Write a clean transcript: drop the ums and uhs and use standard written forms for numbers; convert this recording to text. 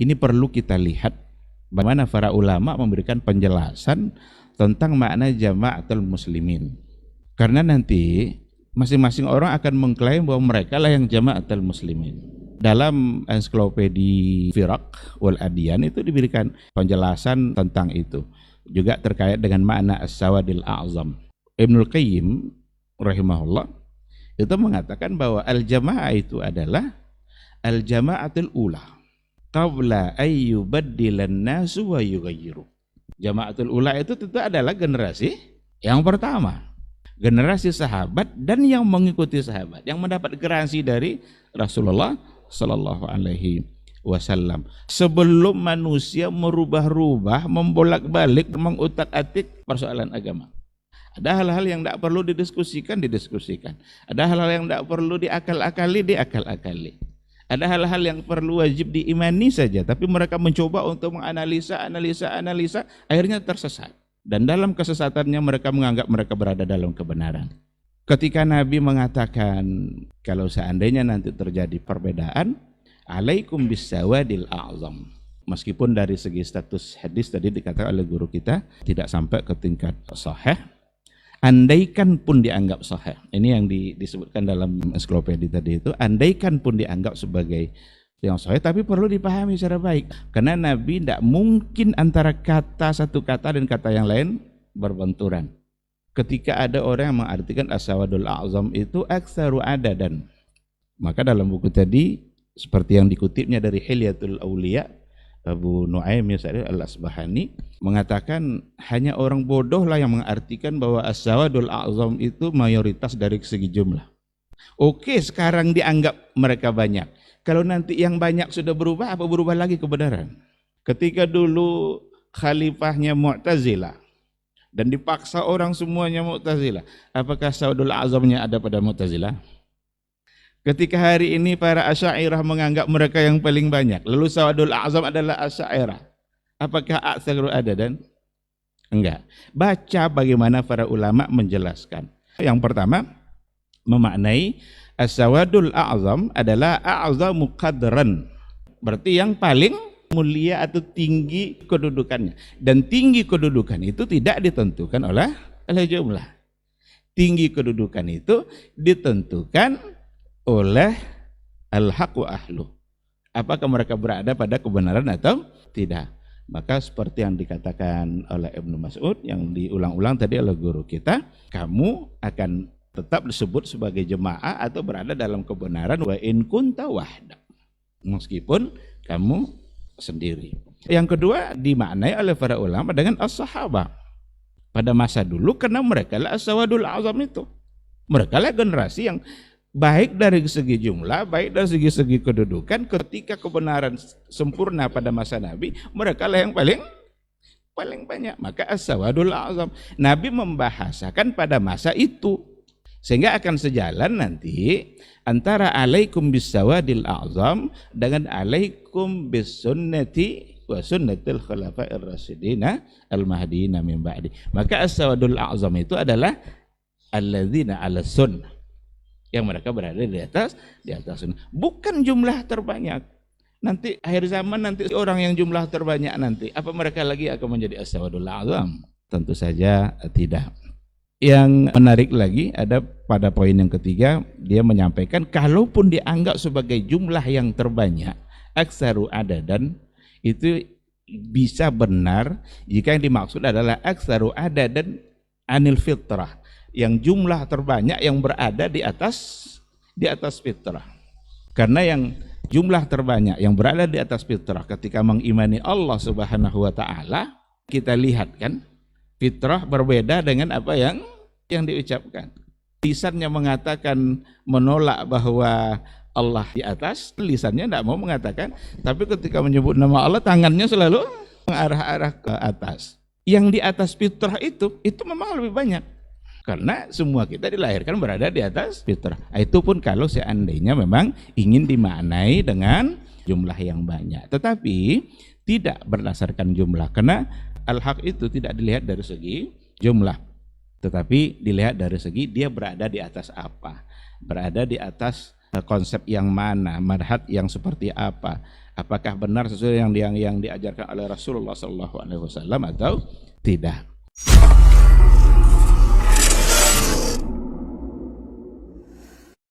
Ini perlu kita lihat bagaimana para ulama memberikan penjelasan tentang makna jama'atul muslimin. Karena nanti masing-masing orang akan mengklaim bahwa mereka lah yang jama'atul muslimin. Dalam ensiklopedia Firaq wal Adyan itu diberikan penjelasan tentang itu. Juga terkait dengan makna as-sawadil a'zam. Ibnul Qayyim rahimahullah itu mengatakan bahwa al-jama'ah itu adalah al-jama'atul ula qabla ayyubaddilan nasu wa yughayyiru. Jama'atul ula itu tentu adalah generasi yang pertama, generasi sahabat dan yang mengikuti sahabat, yang mendapat garansi dari Rasulullah sallallahu alaihi wasallam. Sebelum manusia merubah-rubah, membolak-balik, mengutak-atik persoalan agama. Ada hal-hal yang tidak perlu didiskusikan. Ada hal-hal yang tidak perlu diakal-akali. Ada hal-hal yang perlu wajib diimani saja, tapi mereka mencoba untuk menganalisa, akhirnya tersesat. Dan dalam kesesatannya mereka menganggap mereka berada dalam kebenaran. Ketika Nabi mengatakan, kalau seandainya nanti terjadi perbedaan, alaikum bisawadil a'zam. Meskipun dari segi status hadis tadi dikatakan oleh guru kita tidak sampai ke tingkat sahih, andaikan pun dianggap sahih. Ini yang disebutkan dalam ensiklopedia tadi itu, andaikan pun dianggap sebagai yang sahih, tapi perlu dipahami secara baik. Karena Nabi tidak mungkin antara satu kata dan kata yang lain berbenturan. Ketika ada orang yang mengartikan as-sawadul a'zam itu aktsaru adadan, maka dalam buku tadi seperti yang dikutipnya dari Hilyatul Auliya, Abu Nuaim misalnya Al-Asbahani mengatakan hanya orang bodoh lah yang mengartikan bahwa as-sawadul a'zam itu mayoritas dari segi jumlah. Oke, sekarang dianggap mereka banyak. Kalau nanti yang banyak sudah berubah, apa berubah lagi kebenaran? Ketika dulu khalifahnya Mu'tazilah dan dipaksa orang semuanya Mu'tazilah, apakah sawadul a'zamnya ada pada Mu'tazilah? Ketika hari ini para Asy'ariyah menganggap mereka yang paling banyak, lalu sawadul a'zam adalah Asy'ariyah, apakah aktsaru adadan? Enggak. Baca bagaimana para ulama menjelaskan. Yang pertama, memaknai as-sawadul a'zam adalah a'zamu qadran, berarti yang paling mulia atau tinggi kedudukannya. Dan tinggi kedudukan itu tidak ditentukan oleh jumlah. Tinggi kedudukan itu ditentukan oleh al-haq wa ahlu. Apakah mereka berada pada kebenaran atau tidak? Maka seperti yang dikatakan oleh Ibnu Mas'ud yang diulang-ulang tadi oleh guru kita, kamu akan tetap disebut sebagai jemaah atau berada dalam kebenaran wa in kunta wahda, meskipun kamu sendiri. Yang kedua dimaknai oleh para ulama dengan as-sahabah pada masa dulu, karena mereka lah as-sawadul a'zam itu. Mereka lah generasi yang baik dari segi jumlah, baik dari segi kedudukan. Ketika kebenaran sempurna pada masa Nabi, mereka lah yang paling banyak. Maka as-sawadul a'zam, Nabi membahasakan pada masa itu. Sehingga akan sejalan nanti antara alaikum bisawadil a'zam dengan alaikum bisunnati wa sunnatil khulafa'ir rasyidina al-mahdiyina min ba'di. Maka as-sawadul a'zam itu adalah alladzina 'ala sunnah, yang mereka berada di atas sunnah. Bukan jumlah terbanyak. Nanti akhir zaman nanti orang yang jumlah terbanyak nanti, apa mereka lagi akan menjadi as-sawadul a'zam? Tentu saja tidak. Yang menarik lagi ada pada poin yang ketiga, dia menyampaikan kalaupun dianggap sebagai jumlah yang terbanyak, aktsaru adadan, itu bisa benar jika yang dimaksud adalah aktsaru adadan anil fitrah, yang jumlah terbanyak yang berada di atas fitrah. Karena yang jumlah terbanyak yang berada di atas fitrah ketika mengimani Allah Subhanahu wa taala, kita lihat kan fitrah berbeda dengan apa yang diucapkan. Lisannya mengatakan menolak bahwa Allah di atas, lisannya tidak mau mengatakan, tapi ketika menyebut nama Allah tangannya selalu mengarah-arah ke atas. Yang di atas fitrah itu memang lebih banyak. Karena semua kita dilahirkan berada di atas fitrah. Itu pun kalau seandainya memang ingin dimaknai dengan jumlah yang banyak. Tetapi tidak berdasarkan jumlah, karena al-haq itu tidak dilihat dari segi jumlah, tetapi dilihat dari segi dia berada di atas apa. Berada di atas konsep yang mana, madhab yang seperti apa, apakah benar sesuai yang diajarkan oleh Rasulullah SAW atau tidak.